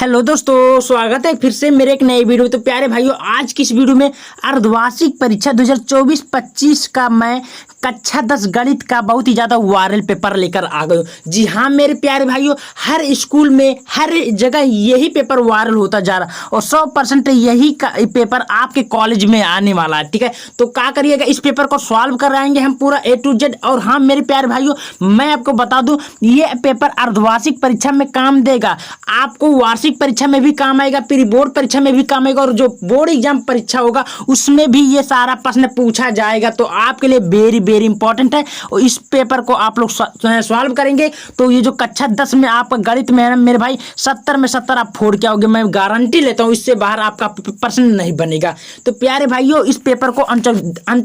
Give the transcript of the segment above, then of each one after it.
Hello दोस्तों, स्वागत है फिर से मेरे एक नई वीडियो। तो प्यारे भाइयों, आज की इस वीडियो में अर्धवार्षिक परीक्षा 2024-25 का मैं कक्षा 10 गणित का बहुत ही ज़्यादा वायरल पेपर लेकर आ गया हूँ। जी हाँ मेरे प्यारे भाइयों, हर स्कूल में हर जगह यही पेपर वायरल होता जा रहा और 100% यही पेपर आपके कॉलेज में आने वाला है। ठीक है, तो क्या करिएगा, इस पेपर को सॉल्व कराएंगे हम पूरा A to Z। और हाँ मेरे प्यारे भाइयों, मैं आपको बता दूं, ये पेपर अर्धवार्षिक परीक्षा में काम देगा, आपको वार्षिक परीक्षा में भी काम आएगा, प्री बोर्ड परीक्षा में भी काम आएगा, और जो बोर्ड एग्जाम परीक्षा होगा उसमें भी ये सारा प्रश्न पूछा जाएगा। तो आपके लिए वेरी वेरी इंपॉर्टेंट है और इस पेपर को आप लोग सॉल्व करेंगे तो ये जो कक्षा 10 में आपका गणित में है ना मेरे भाई, 70 में 70 आप फोड़ के आओगे। मैं गारंटी लेता हूँ, इससे बाहर आपका प्रश्न नहीं बनेगा। तो प्यारे भाइयों, इस पेपर को अंत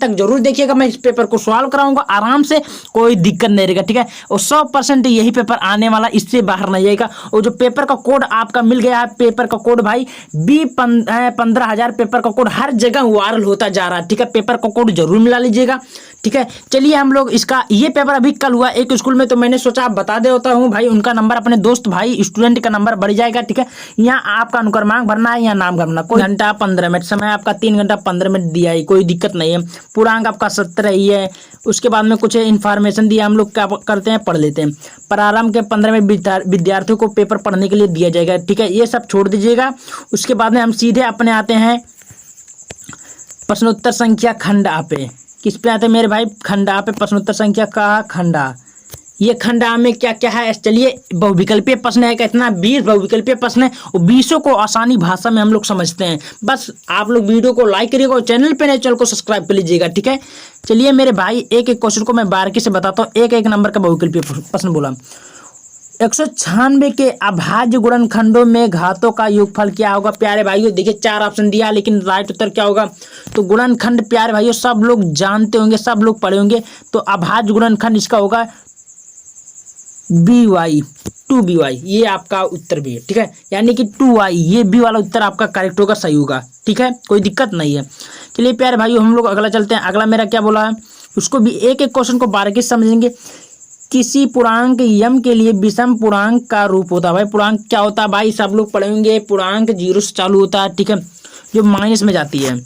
तक जरूर देखिएगा। मैं इस पेपर को सॉल्व कराऊंगा आराम से, कोई दिक्कत नहीं रहेगा। ठीक है, और 100% यही पेपर आने वाला, इससे बाहर नहीं आएगा। और जो पेपर का कोड आपका मिल गया है, पेपर का कोड भाई B15,000 पेपर का कोड हर जगह वायरल होता जा रहा है। ठीक है, पेपर का कोड जरूर मिला लीजिएगा। ठीक है, चलिए हम लोग इसका, ये पेपर अभी कल हुआ एक स्कूल में, तो मैंने सोचा आप बता देता हूँ भाई, उनका नंबर अपने दोस्त भाई स्टूडेंट का नंबर बढ़ जाएगा। ठीक है, यहाँ आपका अनुक्रमांक भरना है, यहाँ नाम भरना। कोई घंटा 15 मिनट, समय आपका 3 घंटा 15 मिनट दिया है, कोई दिक्कत नहीं है। पूर्णांक आपका 70 ही है। उसके बाद में कुछ इन्फॉर्मेशन दिया, हम लोग क्या करते हैं, पढ़ लेते हैं। प्रारंभ के 15 मिनट विद्यार्थियों को पेपर पढ़ने के लिए दिया जाएगा। ठीक है, ये सब छोड़ दीजिएगा। उसके बाद में हम सीधे अपने आते हैं प्रश्नोत्तर संख्या खंड आ पे। किस पे आते हैं मेरे भाई, खंड आ पे, प्रश्नोत्तर संख्या का खंड आ। ये खंड आ में क्या क्या है, चलिए बहुविकल्पीय प्रश्न है, कितना 20 बहुविकल्पीय प्रश्न है और 20 को आसानी भाषा में हम लोग समझते हैं। बस आप लोग वीडियो को लाइक करिएगा और चैनल पे नए चैनल को सब्सक्राइब कर लीजिएगा। ठीक है, चलिए मेरे भाई, एक एक क्वेश्चन को मैं बारीकी से बताता हूँ। एक एक नंबर का बहुविकल्पीय प्रश्न बोला। 196 के अभाज्य गुणनखंडों में घातों का योगफल क्या होगा। प्यारे भाइयों देखिए, 4 ऑप्शन दिया, लेकिन राइट उत्तर क्या होगा। तो गुणनखंड प्यारे भाइयों सब लोग जानते होंगे, सब लोग पढ़े होंगे। तो अभाज्य गुणनखंड इसका होगा BY 2BY, ये आपका उत्तर भी है। ठीक है, यानी कि 2Y, ये बी वाला उत्तर आपका करेक्ट होगा, सही होगा। ठीक है, कोई दिक्कत नहीं है। चलिए प्यारे भाइयों, हम लोग अगला चलते हैं। अगला मेरा क्या बोला है, उसको भी एक एक क्वेश्चन को बारीकी से समझेंगे। किसी पूर्णांक यम के लिए विषम पूर्णांक का रूप होता है। भाई पूर्णांक क्या होता है भाई, सब लोग पढ़ेंगे। पूर्णांक 0 से चालू होता है। ठीक है, जो माइनस में जाती है।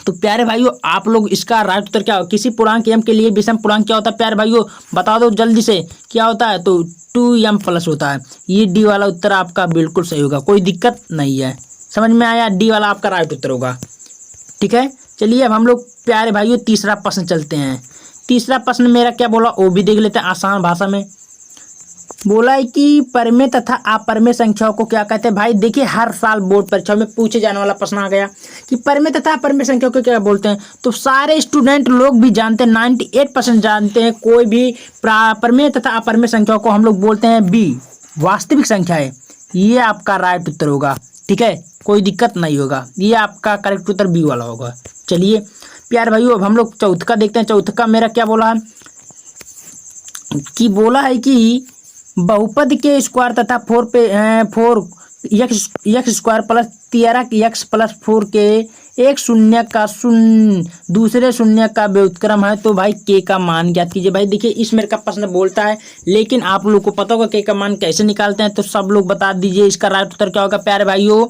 तो प्यारे भाइयों, आप लोग इसका राइट उत्तर क्या हो, किसी पूर्णांक m के लिए विषम पूर्णांक क्या होता है। प्यारे भाइयों बता दो जल्दी से, क्या होता है। तो 2m+ होता है। ये डी वाला उत्तर आपका बिल्कुल सही होगा, कोई दिक्कत नहीं है। समझ में आया, डी वाला आपका राइट उत्तर होगा। ठीक है, चलिए अब हम लोग प्यारे भाइयों तीसरा प्रश्न चलते हैं। तीसरा प्रश्न मेरा क्या बोला, वो भी देख लेते हैं आसान भाषा में। बोला है कि परमेय तथा अपरमेय संख्याओं को क्या कहते हैं। भाई देखिए, हर साल बोर्ड परीक्षा में पूछे जाने वाला प्रश्न आ गया कि परमेय तथा अपरमेय संख्याओं को क्या बोलते हैं। तो सारे स्टूडेंट लोग भी जानते हैं, 98% जानते हैं। कोई भी परमेय तथा अपरमेय संख्याओं को हम लोग बोलते हैं B, वास्तविक संख्या है। ये आपका राइट उत्तर होगा। ठीक है, कोई दिक्कत नहीं होगा, ये आपका करेक्ट उत्तर B वाला होगा। चलिए प्यारे भाइयों, अब हम लोग चौथ का देखते हैं। चौथ का मेरा क्या बोला है कि बोला है कि बहुपद के स्क्वायर तथा 4x² प्लस 13x प्लस 4 के एक शून्य का दूसरे शून्य का व्युत्क्रम है। तो भाई के का मान ज्ञात कीजिए। भाई देखिए, इस मेरे का प्रश्न बोलता है, लेकिन आप लोग को पता होगा के का मान कैसे निकालते हैं। तो सब लोग बता दीजिए इसका राइट उत्तर क्या होगा। प्यारे भाइयों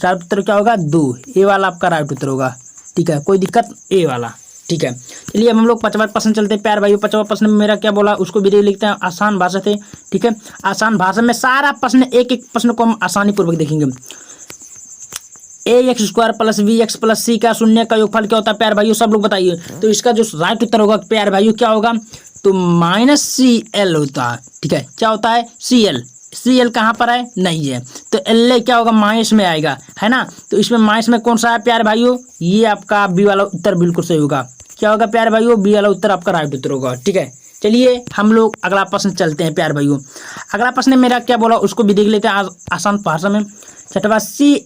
राइट उत्तर क्या होगा, 2, ए वाला आपका राइट उत्तर होगा। ठीक है, कोई दिक्कत, ए वाला। ठीक है, चलिए अब हम लोग 5वां प्रश्न चलते हैं। प्यारे भाइयों 5वां प्रश्न में मेरा क्या बोला, उसको भी लिखते हैं आसान भाषा से। ठीक है, आसान भाषा में सारा प्रश्न, एक एक प्रश्न को हम आसानी पूर्वक देखेंगे। ax² plus bx plus c का शून्य का योगफल क्या होता है। प्यारे भाइयों सब लोग बताइए। तो इसका जो राइट उत्तर होगा प्यारे भाइयों क्या होगा, तो -CL होता है। ठीक है, क्या होता है, CL कहाँ पर है, नहीं है। तो L क्या होगा, माइनस में आएगा, है ना। तो इसमें माइनस में कौन सा है प्यारे भाइयों, ये आपका बी वाला उत्तर बिल्कुल सही होगा। क्या होगा प्यारे भाइयों, बी वाला उत्तर आपका राइट उत्तर होगा। ठीक है, चलिए हम लोग अगला प्रश्न चलते हैं। प्यारे भाइयों अगला प्रश्न मेरा क्या बोला, उसको भी देख लेते हैं आसान भाषा में। 6वां, C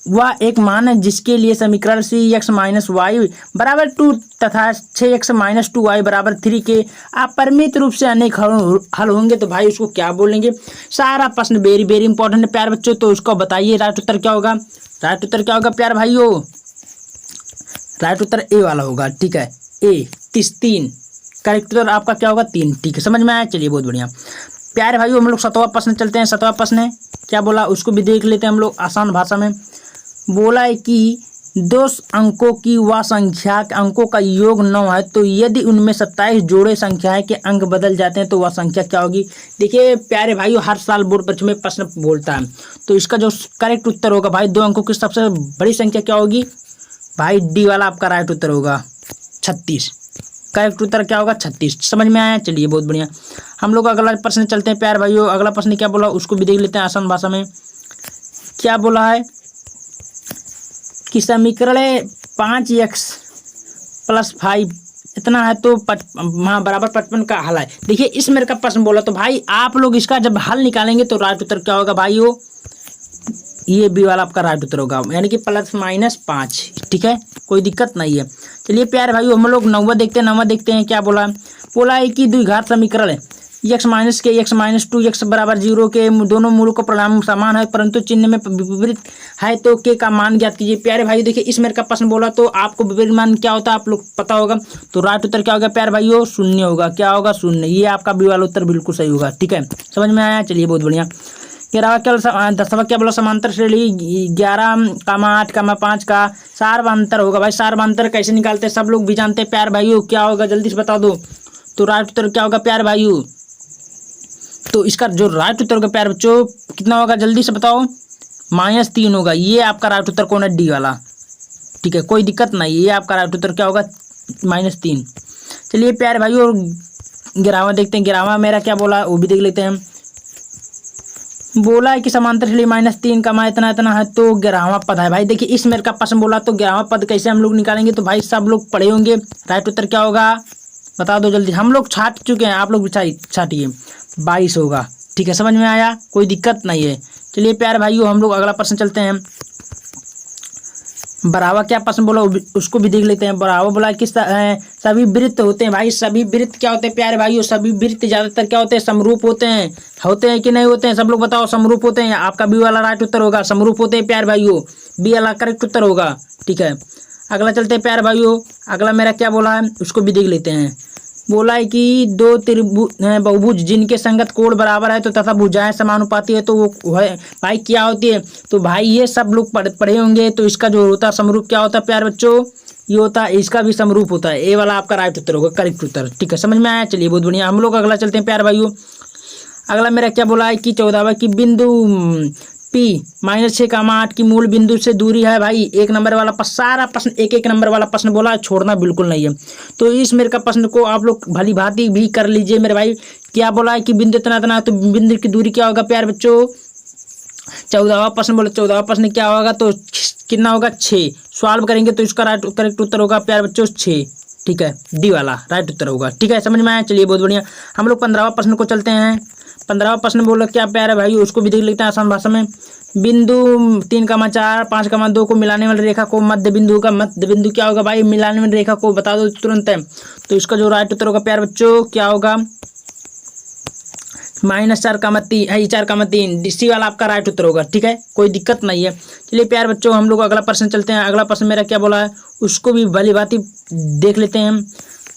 वह एक मान है जिसके लिए समीकरण CX - y बराबर 2 तथा 6x - 2y बराबर 3 के अपरिमित रूप से अनेक हल होंगे। तो भाई उसको क्या बोलेंगे। सारा प्रश्न वेरी वेरी इंपॉर्टेंट है प्यारे बच्चों। तो उसको बताइए राइट उत्तर क्या होगा। राइट उत्तर क्या होगा प्यारे भाइयों, राइट उत्तर ए वाला होगा। ठीक है, ए 3 करेक्ट उत्तर आपका क्या होगा, 3। ठीक है, समझ में आया। चलिए बहुत बढ़िया प्यारे भाइयों, हम लोग 7वां प्रश्न चलते हैं। 7वां प्रश्न है क्या बोला उसको भी देख लेते हैं हम लोग आसान भाषा में। बोला है कि 2 अंकों की वह संख्या अंकों का योग 9 है, तो यदि उनमें 27 जोड़े संख्याएं के अंक बदल जाते हैं तो वह संख्या क्या होगी। देखिए प्यारे भाइयों, हर साल बोर्ड परीक्षा में प्रश्न बोलता है, तो इसका जो करेक्ट उत्तर होगा भाई 2 अंकों की सबसे बड़ी संख्या क्या होगी भाई, डी वाला आपका राइट उत्तर होगा 36। करेक्ट उत्तर क्या होगा 36। समझ में आया, चलिए बहुत बढ़िया। हम लोग अगला प्रश्न चलते हैं प्यारे भाइयों। अगला प्रश्न क्या बोला उसको भी देख लेते हैं आसान भाषा में। क्या बोला है कि समीकरण 5x + 5 इतना है तो हाँ बराबर 55 का हल है। देखिए इस मेरे का प्रश्न बोला, तो भाई आप लोग इसका जब हल निकालेंगे तो राइट उत्तर क्या होगा भाइयों, ये बी वाला आपका राइट उत्तर होगा, यानी कि +-5। ठीक है, कोई दिक्कत नहीं है। चलिए प्यारे भाइयों हम लोग 9वां देखते हैं क्या बोला। बोला है कि द्विघात समीकरण x - के x - 2x = 0 के दोनों मूलों का परिणाम समान है परंतु चिन्ह में विपरीत है, तो के का मान ज्ञात कीजिए। प्यारे भाई देखिए इस मेरे का प्रश्न बोला, तो आपको विपरीत मान क्या होता है आप लोग पता होगा, तो राइट उत्तर क्या होगा प्यारे भाइयों, 0 होगा। क्या होगा 0, ये आपका बी वाला उत्तर बिल्कुल सही होगा। ठीक है, समझ में आया, चलिए बहुत बढ़िया। 10वां क्या बोला, समांतर श्रेणी 11,8,5 का सार्वंतर होगा। भाई सार्वंतर कैसे निकालते हैं सब लोग भी जानते हैं प्यारे भाइयों, क्या होगा जल्दी से बता दो। तो राइट उत्तर क्या होगा प्यारे भाइयों, तो इसका जो राइट उत्तर होगा प्यारे बच्चों कितना होगा जल्दी से बताओ, -3 होगा। ये आपका राइट उत्तर कौन है, डी वाला। ठीक है, कोई दिक्कत नहीं, ये आपका राइट उत्तर क्या होगा -3। चलिए प्यारे भाइयों 11वां देखते हैं। 11वां मेरा क्या बोला वो भी देख लेते हैं। बोला है कि समांतर श्रेणी -3 का मान इतना है, तो 11वां पद है। भाई देखिए इस मेरे का प्रश्न बोला, तो 11वां पद कैसे हम लोग निकालेंगे, तो भाई सब लोग पढ़े होंगे। राइट उत्तर क्या होगा बता दो जल्दी, हम लोग छाट चुके हैं, आप लोग भी छाटिए। 22 होगा। ठीक है, समझ में आया, कोई दिक्कत नहीं है। चलिए प्यारे भाइयों हम लोग अगला प्रश्न चलते हैं। बढ़ावा क्या प्रश्न बोला उसको भी देख लेते हैं। बढ़ावा बोला कि सभी वृत्त होते हैं। भाई सभी वृत्त क्या होते हैं प्यारे भाइयों, सभी वृत्त ज्यादातर क्या होते हैं, समरूप होते हैं कि नहीं होते हैं, सब लोग बताओ। समरूप होते हैं, आपका बी वाला राइट उत्तर होगा, समरूप होते हैं प्यारे भाइयों, बी वाला करेक्ट उत्तर होगा। ठीक है, अगला चलते हैं प्यारे भाइयों। अगला मेरा क्या बोला है उसको भी देख लेते हैं। बोला है कि 2 बहुभुज जिनके संगत कोण बराबर है तो तथा भुजाएं समानुपाती है, तो वो है भाई क्या होती है, तो भाई ये सब लोग पढ़े होंगे। तो इसका जो होता है समरूप क्या होता है प्यारे बच्चों, ये होता है, इसका भी समरूप होता है। ए वाला आपका राइट उत्तर होगा, करेक्ट उत्तर। ठीक है, समझ में आया, चलिए बहुत बढ़िया। हम लोग अगला चलते हैं प्यारे भाइयों। अगला मेरा क्या बोला है कि 14वां की बिंदु P -6,8 की मूल बिंदु से दूरी है। भाई 1 नंबर वाला सारा प्रश्न एक नंबर वाला प्रश्न बोला, छोड़ना बिल्कुल नहीं है। तो इस मेरे का प्रश्न को आप लोग भली भांति भी कर लीजिए मेरे भाई। क्या बोला है कि बिंदु इतना, तो बिंदु की दूरी क्या होगा प्यारे बच्चों, 14वां प्रश्न बोला। 14वां प्रश्न क्या होगा, तो कितना होगा 6। सॉल्व करेंगे तो इसका राइट करेक्ट उत्तर होगा प्यारे बच्चों 6। ठीक है, डी वाला राइट उत्तर होगा। ठीक है, समझ में आया, चलिए बहुत बढ़िया। हम लोग 15वां प्रश्न को चलते हैं। 15वां प्रश्न बोला क्या प्यारे भाई, उसको भी देख लेते हैं आसान भाषा में। बिंदु 3,4 5,2 को मिलाने वाली रेखा को मध्य बिंदु का मध्य बिंदु क्या होगा भाई, मिलाने वाली रेखा को बता दो तुरंत है। तो इसका जो राइट उत्तर होगा प्यारे बच्चों क्या होगा, -4,3 सी वाला आपका राइट उत्तर होगा। ठीक है, कोई दिक्कत नहीं है। चलिए प्यारे बच्चों हम लोग अगला प्रश्न चलते हैं। अगला प्रश्न मेरा क्या बोला है उसको भी भली भांति देख लेते हैं।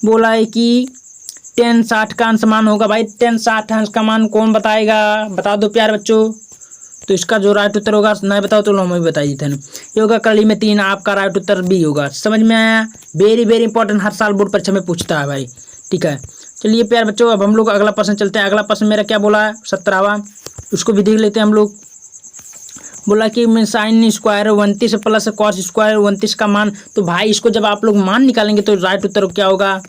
बोला है कि 10/60 का अंश समान होगा। भाई 10/60 अंश का मान कौन बताएगा, बता दो प्यारे बच्चों। तो इसका जो राइट उत्तर होगा नहीं बताओ तो हमें बताइए। ये होगा कड़ी में 3, आपका राइट उत्तर बी होगा। समझ में आया, वेरी वेरी इंपॉर्टेंट, हर साल बोर्ड परीक्षा में पूछता है भाई। ठीक है, चलिए प्यारे बच्चों अब हम लोग अगला प्रश्न चलते हैं। अगला प्रश्न मेरा क्या बोला है 17वां, उसको भी देख लेते हैं हम लोग। बोला कि sin square 29 plus cos square 29 का मान, तो भाई इसको जब आप लोग मान निकालेंगे तो राइट उत्तर क्या होगा,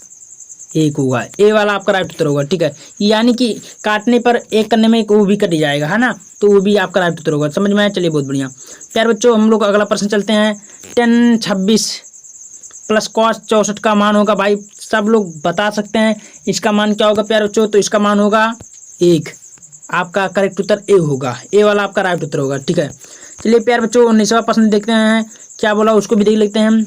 1 होगा। ए वाला आपका राइट उत्तर होगा। ठीक है, यानी कि काटने पर 1 करने में वो भी कट जाएगा, है ना, तो वो भी आपका राइट उत्तर होगा। समझ में आया, चलिए बहुत बढ़िया। प्यारे बच्चों हम लोग अगला प्रश्न चलते हैं। 10/26 प्लस cos 64 का मान होगा। भाई सब लोग बता सकते हैं इसका मान क्या होगा प्यारे बच्चों, तो इसका मान होगा 1। आपका करेक्ट उत्तर ए होगा, ए वाला आपका राइट उत्तर होगा। ठीक है, चलिए प्यारे बच्चों 19वां प्रश्न देखते हैं क्या बोला, उसको भी देख लेते हैं।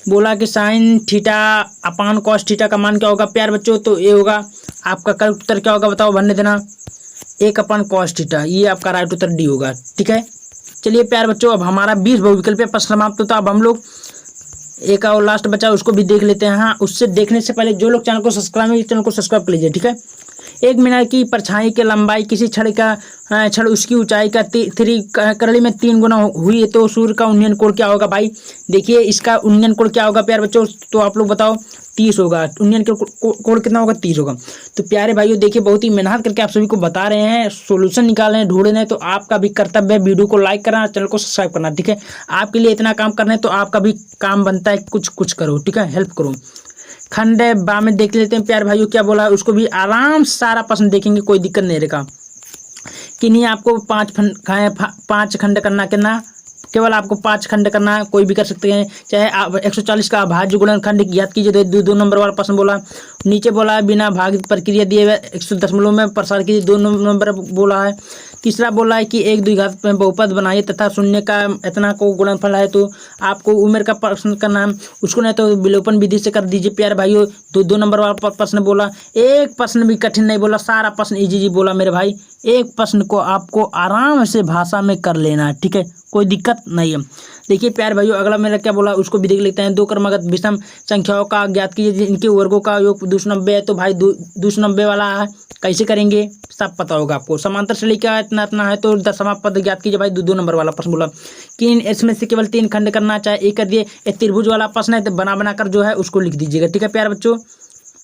बोला कि sin θ/cos θ का मान क्या होगा प्यारे बच्चों, तो ए होगा। आपका करेक्ट उत्तर क्या होगा बताओ, भरने देना, 1/cos θ, ये आपका राइट उत्तर डी होगा। ठीक है, चलिए प्यारे बच्चों अब हमारा 20 बहुविकल्पीय प्रश्न समाप्त होता है। अब हम लोग एक और लास्ट बचा उसको भी देख लेते हैं। हाँ, उससे देखने से पहले जो लोग चैनल को सब्सक्राइब कर लीजिए। ठीक है, एक मीनार की परछाई की लंबाई किसी छड़ उसकी ऊंचाई का 3 करली में 3 गुना हुई है तो सूर्य का उन्नयन कोण क्या होगा भाई। देखिए इसका उन्नयन कोण क्या होगा प्यारे बच्चों, तो आप लोग बताओ। 30 होगा। उन्नयन कोण कितना होगा, 30 होगा। तो प्यारे भाइयों देखिए बहुत ही मेहनत करके आप सभी को बता रहे हैं, सोल्यूशन निकाल रहे हैं, ढूंढ रहे हैं। तो आपका भी कर्तव्य है वीडियो को लाइक करना, चैनल को सब्सक्राइब करना, ठीक है। आपके लिए इतना काम करना है तो आपका भी काम बनता है, कुछ कुछ करो, ठीक है, हेल्प करो। खंड बा में देख लेते हैं प्यारे भाइयों क्या बोला है, उसको भी आराम से सारा प्रश्न देखेंगे, कोई दिक्कत नहीं रहेगा। कि नहीं आपको 5 खंड करना, कितना, केवल आपको 5 खंड करना है, कोई भी कर सकते हैं। चाहे आप 140 का अभाज्य गुणनखंड याद कीजिए, तो 2 नंबर वाला प्रश्न बोला। नीचे बोला है बिना भाग प्रक्रिया दिए हुए 100 दशमलव में प्रसार कीजिए, 2 नंबर बोला है। तीसरा बोला है कि 1 द्विघात में बहुपद बनाइए तथा शून्य का इतना को गुणनफल है, तो आपको उम्र का प्रश्न करना है, उसको नहीं तो विलोपन विधि से कर दीजिए प्यारे भाइयों। 2 नंबर वाला प्रश्न बोला। एक प्रश्न भी कठिन नहीं बोला, सारा प्रश्न इजी बोला मेरे भाई। एक प्रश्न को आपको आराम से भाषा में कर लेना है, ठीक है, कोई दिक्कत नहीं है। देखिए प्यारे भाइयों अगला मेरा क्या बोला उसको भी देख लेते हैं। 2 क्रमागत विषम संख्याओं का ज्ञात कीजिए, इनके वर्गों का योग 290 है, तो भाई 290 वाला है, कैसे करेंगे सब पता होगा आपको। समांतर श्रेणी का इतना इतना है, तो 10वां पद ज्ञात कीजिए भाई। 2 नंबर वाला प्रश्न बोला कि इसमें से केवल 3 खंड करना, चाहे एक कर दिए। एक त्रिभुज वाला प्रश्न है, तो बना कर जो है उसको लिख दीजिएगा, ठीक है प्यारे बच्चों।